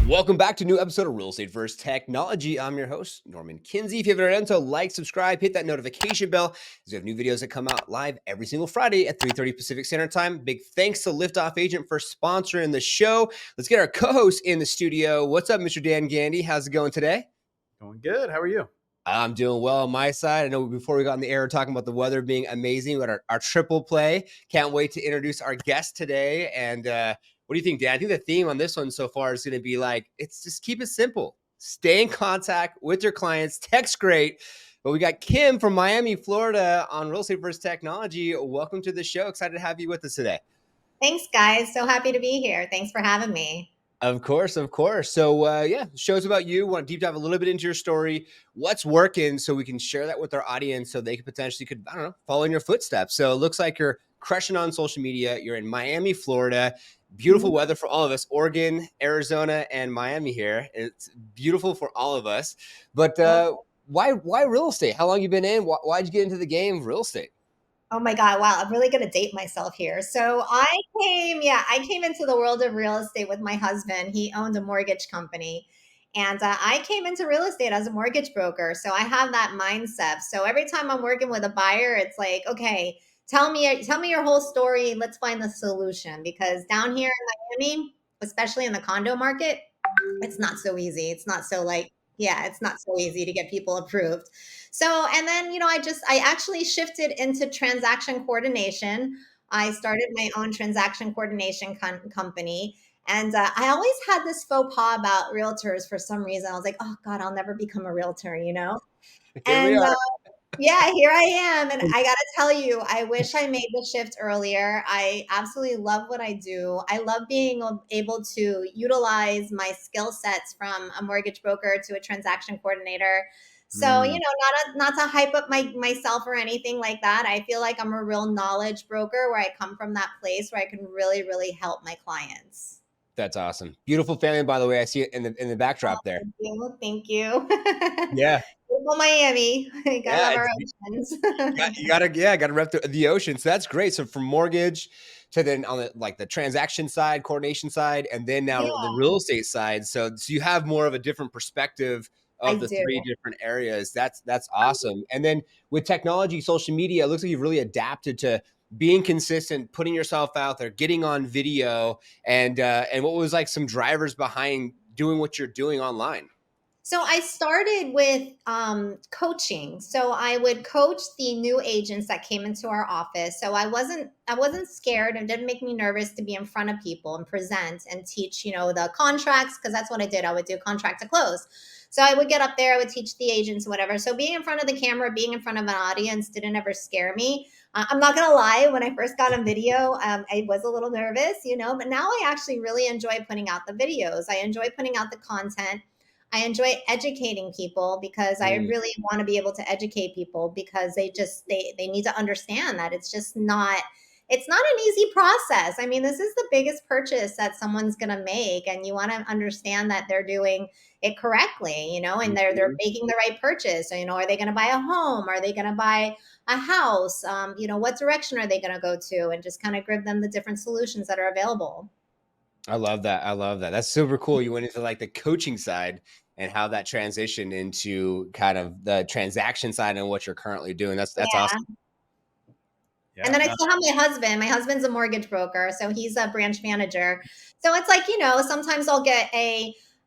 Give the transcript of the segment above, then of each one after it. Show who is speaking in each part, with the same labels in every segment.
Speaker 1: Welcome back to a new episode of Real Estate vs. Technology. I'm your host, Norman Kinsey. If you haven't already done so, like, subscribe, hit that notification bell as we have new videos that come out live every single Friday at 3:30 Pacific Standard Time. Big thanks to Liftoff Agent for sponsoring the show. Let's get our co-host in the studio. What's up, Mr. Dan Gandy? How's it going today?
Speaker 2: Going good. How are you?
Speaker 1: I'm doing well on my side. I know before we got on the air talking about the weather being amazing, we got our triple play. Can't wait to introduce our guest today. And what do you think, Dan? I think the theme on this one so far is going to be like, it's just keep it simple. Stay in contact with your clients. Text great. But we got Kim from Miami, Florida on Real Estate vs. Technology. Welcome to the show. Excited to have you with us today.
Speaker 3: Thanks, guys. So happy to be here. Thanks for having me.
Speaker 1: Of course, of course. So the show's about you. Want to deep dive a little bit into your story, what's working, so we can share that with our audience, so they could potentially follow in your footsteps. So it looks like you're crushing on social media. You're in Miami, Florida. Beautiful weather for all of us. Oregon, Arizona, and Miami here. It's beautiful for all of us. But why real estate? How long you been in? Why'd you get into the game of real estate?
Speaker 3: Oh my God. Wow. I'm really going to date myself here. So I came into the world of real estate with my husband. He owned a mortgage company. And I came into real estate as a mortgage broker. So I have that mindset. So every time I'm working with a buyer, it's like, okay, tell me your whole story. Let's find the solution. Because down here in Miami, especially in the condo market, it's not so easy. It's not so it's not so easy to get people approved. So, and then, I actually shifted into transaction coordination. I started my own transaction coordination company. And I always had this faux pas about realtors for some reason. I was like, oh God, I'll never become a realtor,
Speaker 1: Here
Speaker 3: And
Speaker 1: we are.
Speaker 3: yeah, here I am. And I got to tell you, I wish I made the shift earlier. I absolutely love what I do. I love being able to utilize my skill sets from a mortgage broker to a transaction coordinator. So, not to hype up myself or anything like that. I feel like I'm a real knowledge broker where I come from that place where I can really, really help my clients.
Speaker 1: That's awesome. Beautiful family, by the way. I see it in the backdrop there.
Speaker 3: Thank you.
Speaker 1: Yeah.
Speaker 3: Beautiful Miami. Gotta love our oceans.
Speaker 1: You gotta rep the ocean. So that's great. So from mortgage to then on the transaction side, coordination side, and then now the real estate side. So you have more of a different perspective of the three different areas. That's awesome. And then with technology, social media, it looks like you've really adapted to being consistent, putting yourself out there, getting on video, and what was like some drivers behind doing what you're doing online?
Speaker 3: So I started with coaching. So I would coach the new agents that came into our office. So I wasn't scared, and it didn't make me nervous to be in front of people and present and teach, the contracts, because that's what I did. I would do contract to close. So I would get up there, I would teach the agents, whatever. So being in front of the camera, being in front of an audience didn't ever scare me. I'm not going to lie. When I first got on video, I was a little nervous, but now I actually really enjoy putting out the videos. I enjoy putting out the content. I enjoy educating people because I really want to be able to educate people, because they need to understand that it's not an easy process. I mean, this is the biggest purchase that someone's going to make, and you want to understand that they're doing it correctly, and they're making the right purchase. So, are they going to buy a home? Are they going to buy a house? What direction are they going to go to? And just kind of give them the different solutions that are available.
Speaker 1: I love that. That's super cool. You went into like the coaching side and how that transitioned into kind of the transaction side and what you're currently doing. That's awesome.
Speaker 3: Yeah, and then I still have my husband. My husband's a mortgage broker, so he's a branch manager. So it's like, sometimes I'll get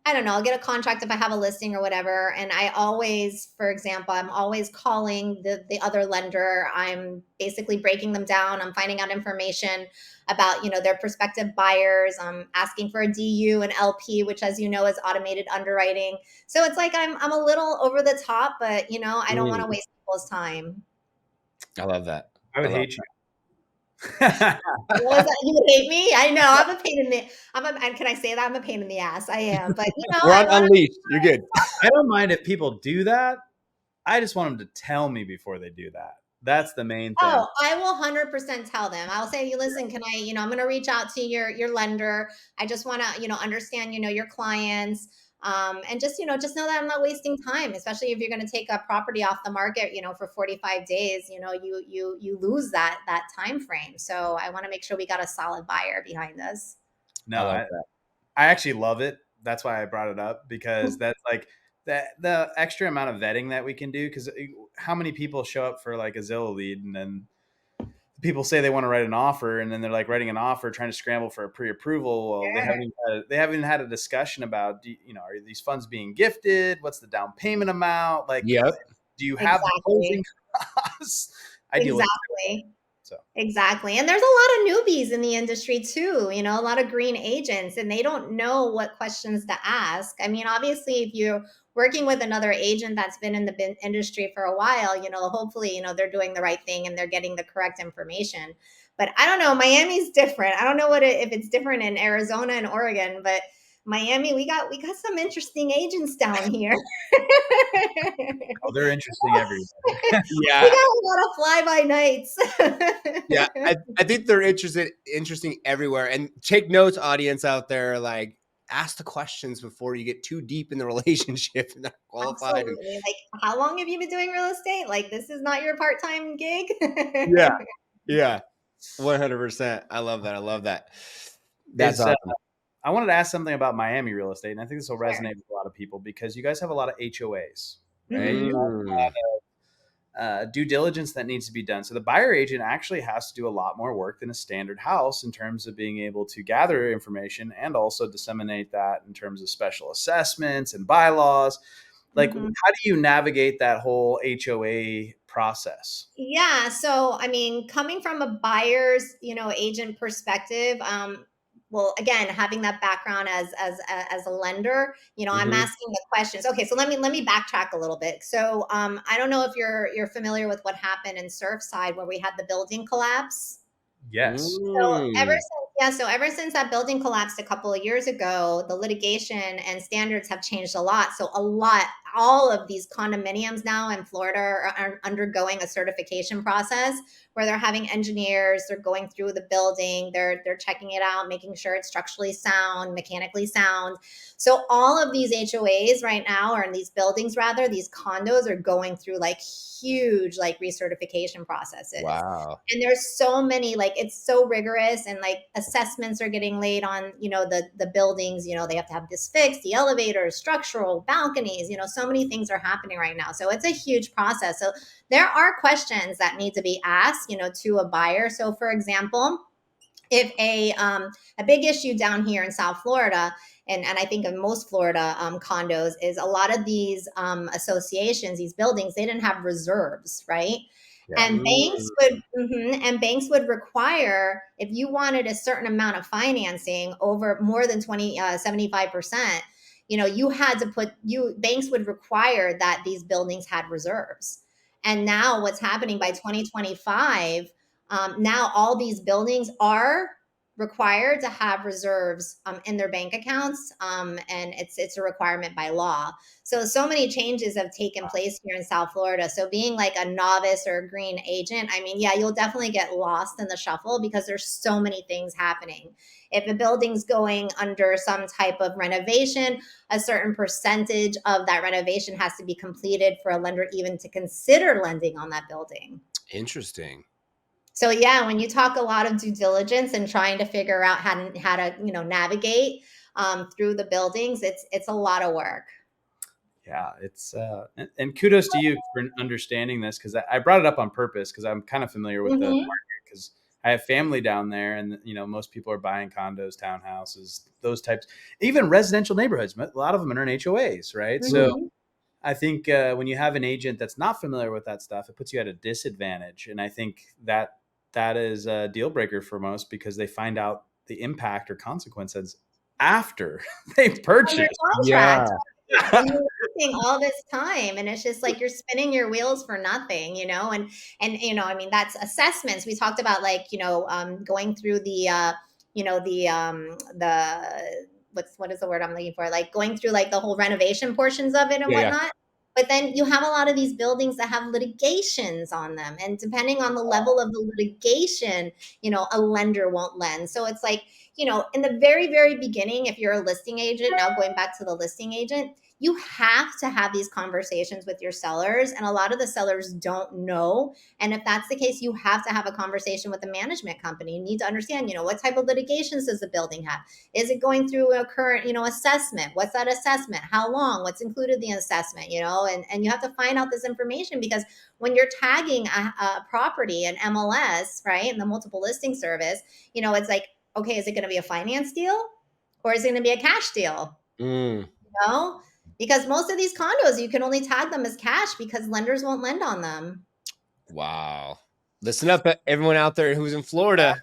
Speaker 3: I'll get a contract if I have a listing or whatever. And I always, for example, I'm always calling the other lender. I'm basically breaking them down. I'm finding out information about, their prospective buyers. I'm asking for a DU and LP, which, as you know, is automated underwriting. So it's like I'm a little over the top, but, I don't want to waste people's time.
Speaker 1: I love that.
Speaker 2: I would hate you.
Speaker 3: You would hate me? I know. I'm a pain in the. Can I say that? I'm a pain in the ass. I am. But
Speaker 1: we're on Unleashed. You're good.
Speaker 2: I don't mind if people do that. I just want them to tell me before they do that. That's the main thing.
Speaker 3: Oh, I will 100% tell them. I'll say, listen, can I, I'm going to reach out to your lender. I just want to, understand, your clients. And just know that I'm not wasting time, especially if you're going to take a property off the market, for 45 days, you lose that time frame. So I want to make sure we got a solid buyer behind us.
Speaker 2: No, I actually love it. That's why I brought it up, because that's like the extra amount of vetting that we can do. Because how many people show up for like a Zillow lead, and then people say they want to write an offer, and then they're like writing an offer, trying to scramble for a pre-approval. Well, they haven't had a discussion about, are these funds being gifted? What's the down payment amount? Like,
Speaker 1: Yep.
Speaker 2: do you have the closing
Speaker 3: Exactly.
Speaker 2: costs? I deal with
Speaker 3: Exactly.
Speaker 2: so.
Speaker 3: Exactly. And there's a lot of newbies in the industry too, a lot of green agents, and they don't know what questions to ask. I mean, obviously, if you're working with another agent that's been in the industry for a while, hopefully, they're doing the right thing and they're getting the correct information. But I don't know, Miami's different. I don't know if it's different in Arizona and Oregon, but Miami, we got some interesting agents down here.
Speaker 2: Oh, they're interesting everywhere.
Speaker 3: We
Speaker 1: Yeah.
Speaker 3: got a lot of fly-by-nights.
Speaker 1: Yeah. I think they're interesting everywhere. And take notes, audience out there, like ask the questions before you get too deep in the relationship and not qualified. And
Speaker 3: Absolutely. Like, how long have you been doing real estate? Like, this is not your part-time gig.
Speaker 1: yeah. Yeah. 100%. I love that. I love that. That's awesome.
Speaker 2: I wanted to ask something about Miami real estate, and I think this will
Speaker 3: Sure.
Speaker 2: resonate with a lot of people, because you guys have a lot of HOAs, right?
Speaker 3: Mhm.
Speaker 2: You have a lot of due diligence that needs to be done. So the buyer agent actually has to do a lot more work than a standard house in terms of being able to gather information and also disseminate that in terms of special assessments and bylaws. Like,
Speaker 3: Mhm.
Speaker 2: how do you navigate that whole HOA process?
Speaker 3: Yeah. So, I mean, coming from a buyer's, agent perspective, well, again, having that background as a lender, I'm
Speaker 1: Mhm.
Speaker 3: asking the questions. Okay, so let me backtrack a little bit. So, I don't know if you're familiar with what happened in Surfside where we had the building collapse.
Speaker 2: Yes.
Speaker 1: Mm.
Speaker 3: So ever since that building collapsed a couple of years ago, the litigation and standards have changed a lot. So all of these condominiums now in Florida are undergoing a certification process where they're having engineers, they're going through the building, they're checking it out, making sure it's structurally sound, mechanically sound. So all of these HOAs right now, or in these buildings rather, these condos are going through like huge like recertification processes.
Speaker 1: Wow.
Speaker 3: And there's so many, like, it's so rigorous, and like assessments are getting laid on, the buildings, they have to have this fixed, the elevators, structural, balconies, so many things are happening right now. So it's a huge process. So there are questions that need to be asked, to a buyer. So for example, if a big issue down here in South Florida, and I think in most Florida condos, is a lot of these associations, these buildings, they didn't have reserves, right?
Speaker 2: Yeah.
Speaker 3: And banks
Speaker 1: Mm.
Speaker 3: would require, if you wanted a certain amount of financing over more than 75%, you had to banks would require that these buildings had reserves. And now what's happening by 2025, now all these buildings are required to have reserves in their bank accounts, and it's a requirement by law. So many changes have taken place here in South Florida. So being like a novice or a green agent, I mean, yeah, you'll definitely get lost in the shuffle because there's so many things happening. If a building's going under some type of renovation, a certain percentage of that renovation has to be completed for a lender even to consider lending on that building.
Speaker 1: Interesting.
Speaker 3: So yeah, when you talk a lot of due diligence and trying to figure out how to navigate through the buildings, it's a lot of work.
Speaker 2: Yeah, it's and kudos to you for understanding this, because I brought it up on purpose, because I'm kind of familiar with the
Speaker 3: Hmm.
Speaker 2: market, because I have family down there, and most people are buying condos, townhouses, those types, even residential neighborhoods. A lot of them are in HOAs, right? So
Speaker 3: Hmm.
Speaker 2: I think when you have an agent that's not familiar with that stuff, it puts you at a disadvantage, and I think that is a deal breaker for most, because they find out the impact or consequences after they
Speaker 3: On your
Speaker 2: purchase.
Speaker 3: contract,
Speaker 1: Yeah.
Speaker 3: and you're wasting all this time, and it's just like you're spinning your wheels for nothing, and I mean, that's assessments. We talked about, like, going through the what is the word I'm looking for, like going through like the whole renovation portions of it and
Speaker 1: Yeah. Yeah.
Speaker 3: whatnot. But then you have a lot of these buildings that have litigations on them, and depending on the level of the litigation, a lender won't lend. So it's like in the very, very beginning, if you're a listing agent, now going back to the listing agent, you have to have these conversations with your sellers. And a lot of the sellers don't know. And if that's the case, you have to have a conversation with the management company. You need to understand, what type of litigations does the building have? Is it going through a current, assessment? What's that assessment? How long? What's included in the assessment? And you have to find out this information, because when you're tagging a property in MLS, right, in the multiple listing service, it's like, okay, is it going to be a finance deal or is it going to be a cash deal?
Speaker 1: Mm.
Speaker 3: Because most of these condos, you can only tag them as cash because lenders won't lend on them.
Speaker 1: Wow. Listen up, everyone out there who's in Florida.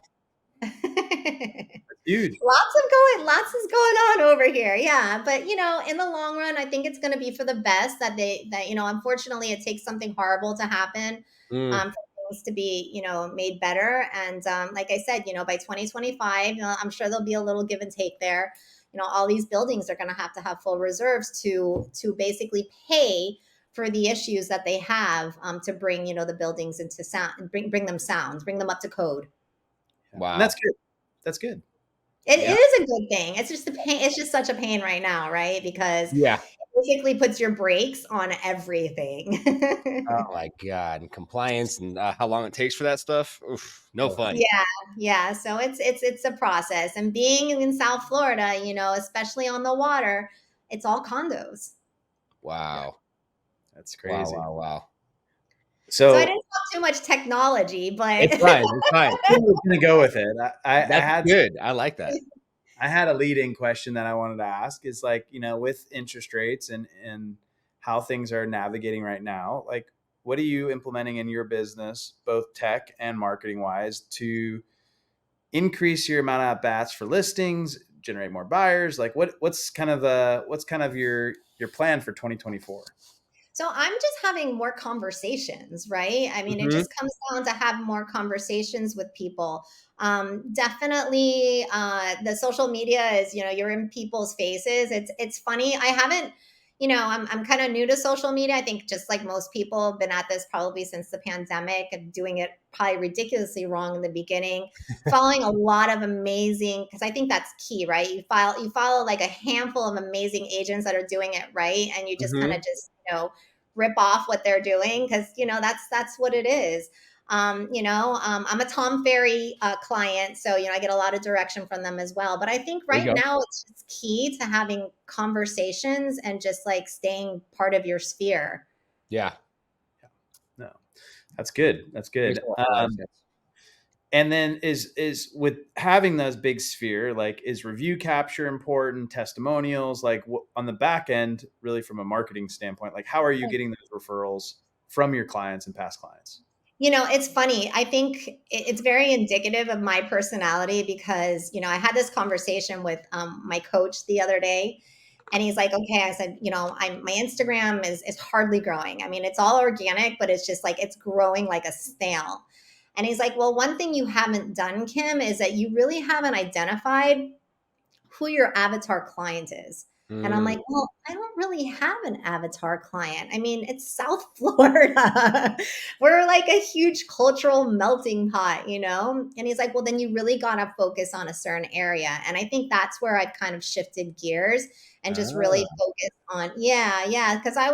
Speaker 2: Huge.
Speaker 3: Lots is going on over here. Yeah. But, in the long run, I think it's going to be for the best that unfortunately it takes something horrible to happen for things to be, made better. And like I said, by 2025, I'm sure there'll be a little give and take there. All these buildings are going to have full reserves to basically pay for the issues that they have to bring, the buildings into sound, bring them up to code.
Speaker 2: Wow. And that's good. That's good.
Speaker 3: It is a good thing. It's just a pain. It's just such a pain right now, right? Because it basically puts your brakes on everything.
Speaker 1: Oh my God. And compliance and how long it takes for that stuff. Oof, no fun.
Speaker 3: Yeah. So it's a process. And being in South Florida, especially on the water, it's all condos.
Speaker 1: Wow.
Speaker 2: Yeah. That's crazy.
Speaker 1: Wow.
Speaker 3: So I didn't talk too much technology, but
Speaker 1: it's fine.
Speaker 2: I'm gonna go with it.
Speaker 1: That's good. I like that.
Speaker 2: I had a leading question that I wanted to ask is like, with interest rates and how things are navigating right now, like what are you implementing in your business, both tech and marketing wise, to increase your amount of bats for listings, generate more buyers? Like what's kind of your plan for 2024?
Speaker 3: So I'm just having more conversations, right? I mean, it just comes down to have more conversations with people. Definitely, the social media is, you're in people's faces. It's funny. I haven't, I'm kind of new to social media. I think just like most people have been at this probably since the pandemic and doing it probably ridiculously wrong in the beginning, following a lot of amazing, because I think that's key, right? You follow like a handful of amazing agents that are doing it right. And you just kind of just, rip off what they're doing. Cause that's what it is. I'm a Tom Ferry client, so I get a lot of direction from them as well. But I think right now it's just key to having conversations and just like staying part of your sphere.
Speaker 1: Yeah.
Speaker 2: No, that's good. That's good. And then is with having those big sphere, like is review capture important, testimonials, like on the back end, really from a marketing standpoint, like how are you getting those referrals from your clients and past clients?
Speaker 3: It's funny. I think it's very indicative of my personality because, I had this conversation with my coach the other day, and he's like, okay, I said, my Instagram is hardly growing. I mean, it's all organic, but it's just like, it's growing like a snail. And he's like, well, one thing you haven't done, Kim, is that you really haven't identified who your avatar client is. And I'm like, well, I don't really have an avatar client. I mean, it's South Florida. We're like a huge cultural melting pot, And he's like, well, then you really got to focus on a certain area. And I think that's where I've kind of shifted gears and just really focus on, because I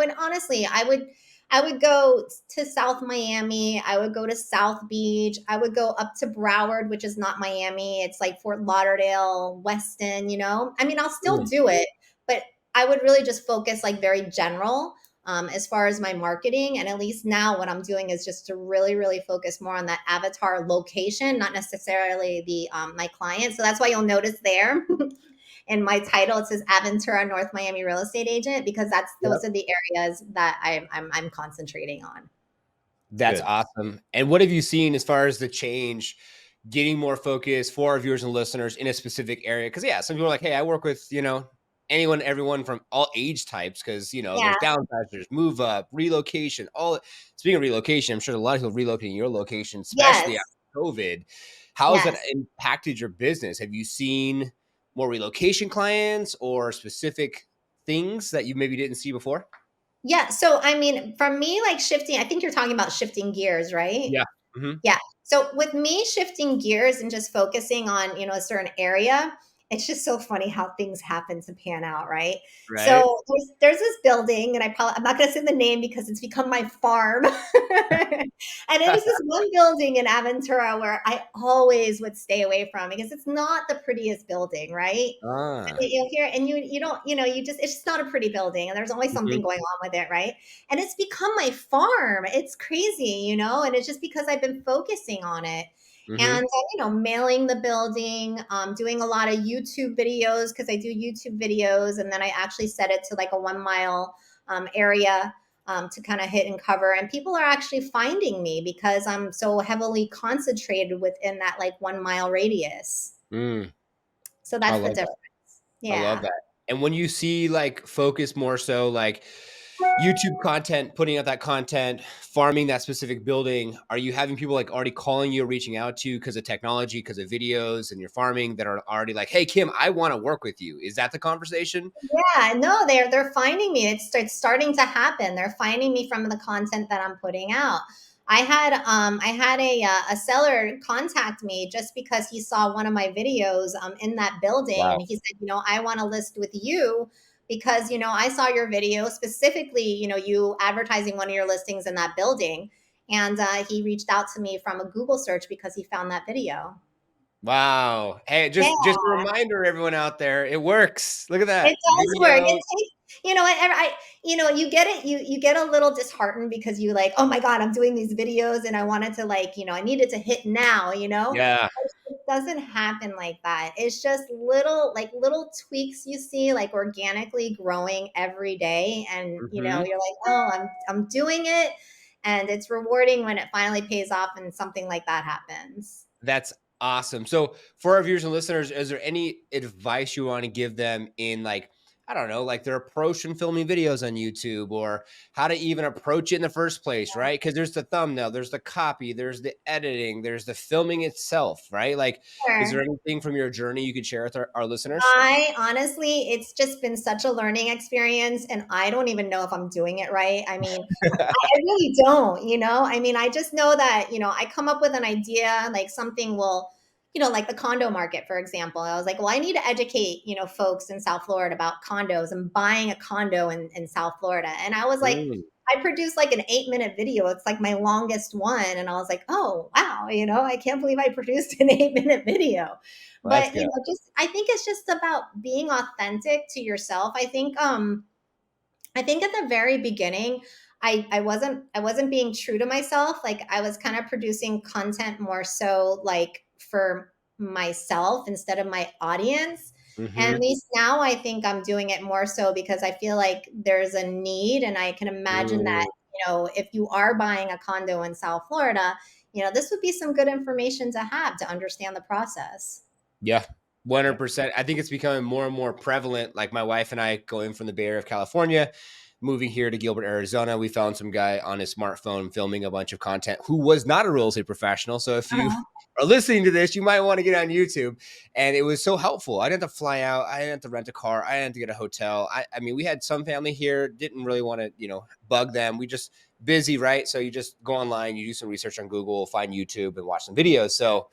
Speaker 3: would go to South Miami. I would go to South Beach. I would go up to Broward, which is not Miami. It's like Fort Lauderdale, Weston, I mean, I'll still do it, but I would really just focus like very general as far as my marketing. And at least now what I'm doing is just to really, really focus more on that avatar location, not necessarily the my client. So that's why you'll notice there in my title, it says Aventura North Miami Real Estate Agent, because those are the areas that I'm concentrating on.
Speaker 1: That's everyone. And what have you seen as far as the change, getting more focus for our viewers and listeners in a specific area? Because some people are like, hey, I work with, everyone from all age types, because, there's downsizers, move up, relocation, speaking of relocation, I'm sure a lot of people relocating your location, especially after COVID. How has that impacted your business? Have you seen more relocation clients or specific things that you maybe didn't see before?
Speaker 3: Yeah. So, I mean, for me, like shifting, I think you're talking about shifting gears, right?
Speaker 1: Yeah. Mhm.
Speaker 3: Yeah. So with me shifting gears and just focusing on, a certain area, it's just so funny how things happen to pan out, right?
Speaker 1: Right?
Speaker 3: So there's this building, and I'm not going to say the name because it's become my farm. And there's this one building in Aventura where I always would stay away from because it's not the prettiest building, right?
Speaker 1: Ah.
Speaker 3: You'll hear, and you don't, it's just not a pretty building, and there's always
Speaker 1: Mhm.
Speaker 3: something going on with it, right? And it's become my farm. It's crazy, and it's just because I've been focusing on it. And
Speaker 1: Mhm.
Speaker 3: mailing the building, doing a lot of YouTube videos because I do YouTube videos, and then I actually set it to like a 1 mile area to kind of hit and cover. And people are actually finding me because I'm so heavily concentrated within that like 1 mile radius.
Speaker 1: Mm.
Speaker 3: So
Speaker 1: I
Speaker 3: that's the
Speaker 1: love
Speaker 3: difference.
Speaker 1: that. I love
Speaker 3: Yeah.
Speaker 1: that. And when you see like focus more so like YouTube content, putting out that content, farming that specific building, are you having people like already calling you or reaching out to you because of technology, because of videos and your farming that are already like, hey Kim, I want to work with you? Is that the conversation?
Speaker 3: Yeah, no, they're finding me. It's starting to happen. They're finding me from the content that I'm putting out. I had a seller contact me just because he saw one of my videos in that building,
Speaker 1: Wow.
Speaker 3: and he said, I want to list with you because I saw your video specifically, you advertising one of your listings in that building, and he reached out to me from a Google search because he found that video.
Speaker 1: Wow. Hey,
Speaker 3: Yeah.
Speaker 1: just a reminder, everyone out there, it works. Look at
Speaker 3: It
Speaker 1: that
Speaker 3: does work. It
Speaker 1: video.
Speaker 3: takes, you get it, you get a little disheartened because you like, oh my God, I'm doing these videos and I wanted to like, I needed to hit now.
Speaker 1: Yeah.
Speaker 3: It doesn't happen like that. It's just little tweaks you see like organically growing every day. And
Speaker 1: Hmm.
Speaker 3: you're like, oh, I'm doing it. And it's rewarding when it finally pays off and something like that happens.
Speaker 1: That's awesome. So, for our viewers and listeners, is there any advice you want to give them in like, I don't know, like their approach in filming videos on YouTube or how to even approach it in the first place, right? Because there's the thumbnail, there's the copy, there's the editing, there's the filming itself, right? Like, is there
Speaker 3: Sure.
Speaker 1: anything from your journey you could share with our listeners?
Speaker 3: I honestly, it's just been such a learning experience, and I don't even know if I'm doing it right. I mean, I really don't. I mean, I just know that, I come up with an idea, like something will, like the condo market, for example. I was like, well, I need to educate, folks in South Florida about condos and buying a condo in South Florida. And I was like,
Speaker 1: Mm,
Speaker 3: I produced like an 8-minute video. It's like my longest one. And I was like, oh, wow, I can't believe I produced an 8-minute video.
Speaker 1: let's
Speaker 3: But,
Speaker 1: go.
Speaker 3: I think it's just about being authentic to yourself. I think at the very beginning, I wasn't being true to myself. Like I was kind of producing content more so like for myself instead of my audience. And at
Speaker 1: Hmm.
Speaker 3: least now I think I'm doing it more so because I feel like there's a need, and I can imagine that,
Speaker 1: Mm,
Speaker 3: if you are buying a condo in South Florida, this would be some good information to have to understand the process.
Speaker 1: yeah.
Speaker 3: Yeah.
Speaker 1: 100%. I think it's becoming more and more prevalent. Like my wife and I going from the Bay Area of California, moving here to Gilbert, Arizona, we found some guy on his smartphone filming a bunch of content who was not a real estate professional. So if you
Speaker 3: Uh-huh.
Speaker 1: are listening to this, you might want to get on YouTube. And it was so helpful. I didn't have to fly out. I didn't have to rent a car. I didn't have to get a hotel. I mean, we had some family here, didn't really want to, bug them. We just busy, right? So you just go online, you do some research on Google, find YouTube and watch some videos. So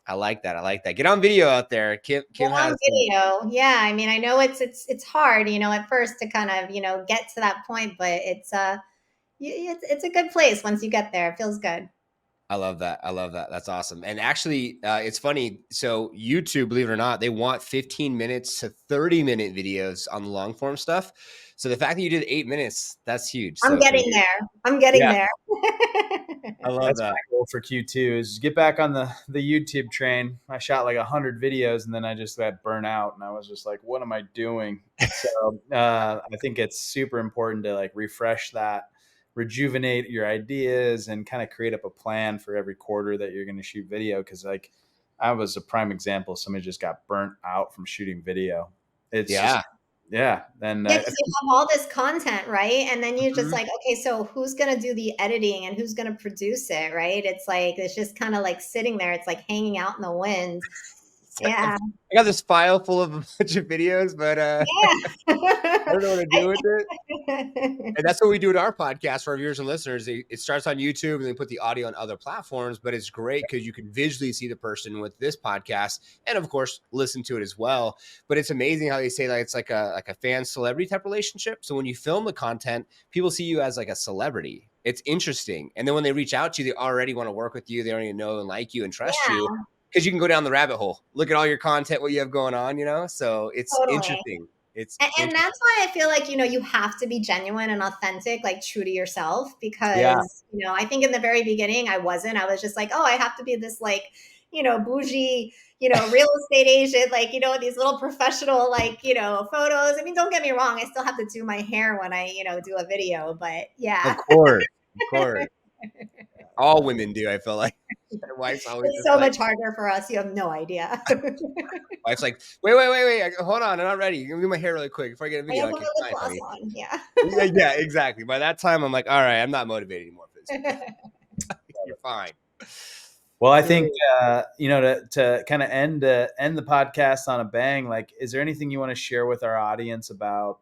Speaker 1: I like that. I like that. Get on video out there. Kim
Speaker 3: On
Speaker 1: has some.
Speaker 3: video. Yeah, I mean, I know it's hard, at first to kind of, get to that point, but it's a good place once you get there. It feels good.
Speaker 1: I love that. I love that. That's awesome. And actually, it's funny. So YouTube, believe it or not, they want 15 minutes to 30-minute videos on the long form stuff. So the fact that you did 8 minutes, that's huge.
Speaker 3: I'm
Speaker 1: So
Speaker 3: getting there. I'm getting
Speaker 1: yeah,
Speaker 3: there.
Speaker 1: I love
Speaker 2: That's my
Speaker 1: that.
Speaker 2: goal for Q2 is get back on the YouTube train. I shot like 100 videos and then I just got burnt out and I was just like, what am I doing? So I think it's super important to like refresh that, rejuvenate your ideas, and kind of create up a plan for every quarter that you're going to shoot video. Cause like I was a prime example. Somebody just got burnt out from shooting video. It's just,
Speaker 1: Yeah.
Speaker 2: yeah. And
Speaker 3: Yeah, because you have all this content, right? And then you're just
Speaker 1: Mhm.
Speaker 3: like, okay, so who's gonna do the editing and who's gonna produce it, right? It's like it's just kind of like sitting there. It's like hanging out in the wind.
Speaker 1: It's like,
Speaker 3: Yeah.
Speaker 1: I got this file full of a bunch of videos, but I
Speaker 3: Yeah.
Speaker 1: don't know what to
Speaker 3: I
Speaker 1: do with it. And that's what we do at our podcast for our viewers and listeners. It starts on YouTube and then put the audio on other platforms, but it's great because you can visually see the person with this podcast and of course listen to it as well. But it's amazing how they say that it's like a fan celebrity type relationship. So when you film the content, people see you as like a celebrity. It's interesting. And then when they reach out to you, they already want to work with you. They already know and like you and trust you because you can go down the rabbit hole, look at all your content, what you have going on, so it's interesting.
Speaker 3: And that's why I feel like, you have to be genuine and authentic, like true to yourself, because, I think in the very beginning I was just like, oh, I have to be this like, bougie, real estate agent, like, these little professional, like, photos. I mean, don't get me wrong. I still have to do my hair when I, do a video, but yeah.
Speaker 1: Of course. All women do, I feel like. Their wife's always
Speaker 3: it's so much harder for us. You have no idea.
Speaker 1: Wife's like, wait. Hold on. I'm not ready. Give me my hair really quick before I get a video.
Speaker 3: I have lip gloss on. Yeah.
Speaker 1: Yeah, exactly. By that time, I'm like, all right, I'm not motivated anymore for this. You're fine.
Speaker 2: Well, I think, to kind of end the podcast on a bang, like, is there anything you want to share with our audience about,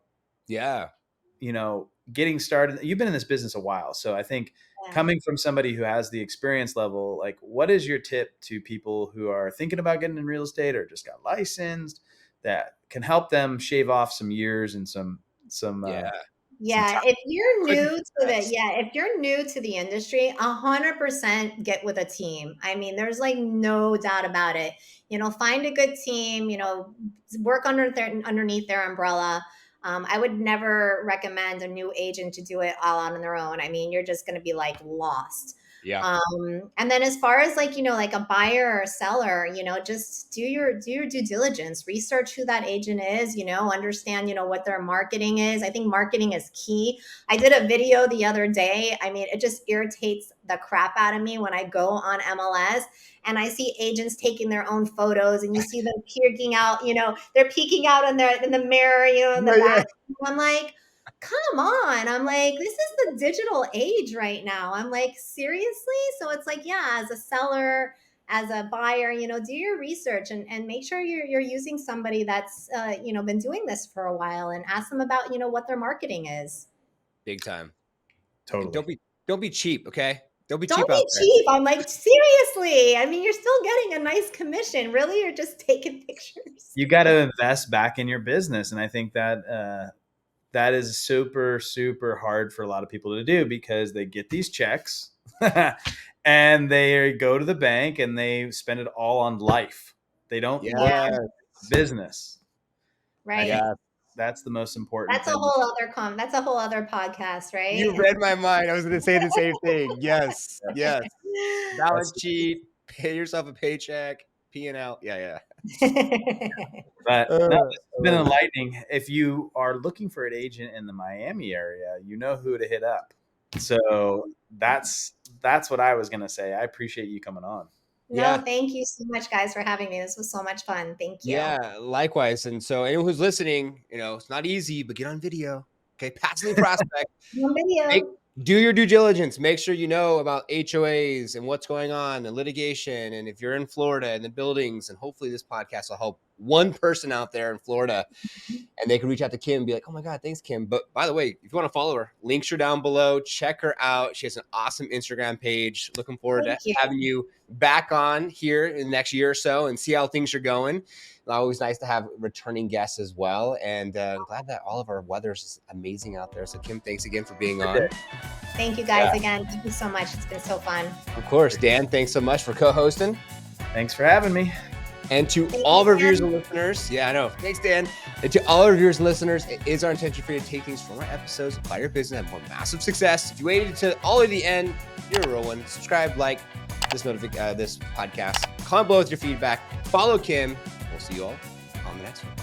Speaker 2: getting started? You've been in this business a while. So I think coming from somebody who has the experience level, like, what is your tip to people who are thinking about getting in real estate or just got licensed that can help them shave off some years and some
Speaker 3: if you're new to the industry, 100% get with a team. I mean, there's like no doubt about it. Find a good team, work underneath their umbrella. I would never recommend a new agent to do it all on their own. I mean, you're just going to be like lost.
Speaker 1: Yeah.
Speaker 3: And then as far as like, like a buyer or a seller, just do your due diligence, research who that agent is, understand, what their marketing is. I think marketing is key. I did a video the other day. I mean, it just irritates the crap out of me when I go on MLS and I see agents taking their own photos and you see them peeking out, they're peeking out in the mirror, in the back. I'm like, come on. I'm like, this is the digital age right now. I'm like, seriously? So it's like, as a seller, as a buyer, do your research and make sure you're using somebody that's, been doing this for a while and ask them about, what their marketing is.
Speaker 1: Big time.
Speaker 2: Totally.
Speaker 1: Don't be cheap. Okay. Don't be cheap.
Speaker 3: I'm like, seriously. I mean, you're still getting a nice commission. Really? You're just taking pictures.
Speaker 2: You got to invest back in your business. And I think that, that is super, super hard for a lot of people to do because they get these checks and they go to the bank and they spend it all on life. They don't look at business.
Speaker 3: Right.
Speaker 2: That's the most important.
Speaker 3: That's a whole other podcast, right?
Speaker 1: You read my mind. I was going to say the same thing. Yes. Balance sheet, pay yourself a paycheck, P&L. Yeah.
Speaker 2: But it's been enlightening. If you are looking for an agent in the Miami area, you know who to hit up. So that's what I was going to say. I appreciate you coming on.
Speaker 3: No, thank you so much, guys, for having me. This was so much fun. Thank you.
Speaker 1: Yeah, likewise. And so anyone who's listening, it's not easy, but get on video. Okay, passively prospect.
Speaker 3: On video.
Speaker 1: Do your due diligence. Make sure you know about HOAs and what's going on and litigation. And if you're in Florida and the buildings, and hopefully this podcast will help one person out there in Florida and they can reach out to Kim and be like, oh my God, thanks, Kim. But by the way, if you want to follow her, links are down below. Check her out. She has an awesome Instagram page. Looking forward to having you back on here in the next year or so and see how things are going. Always nice to have returning guests as well. And I'm glad that all of our weather is amazing out there. So Kim, thanks again for being on.
Speaker 3: Thank you guys again. Thank you so much. It's been so fun.
Speaker 1: Of course. Dan, thanks so much for co-hosting.
Speaker 2: Thanks for having me.
Speaker 1: And to all of our viewers and listeners, I know. Thanks, Dan. And to all our viewers and listeners, it is our intention for you to take things from our episodes, apply your business, and have more massive success. If you waited to all of the end, you're a real one. Subscribe, like this podcast. Comment below with your feedback. Follow Kim. We'll see you all on the next one.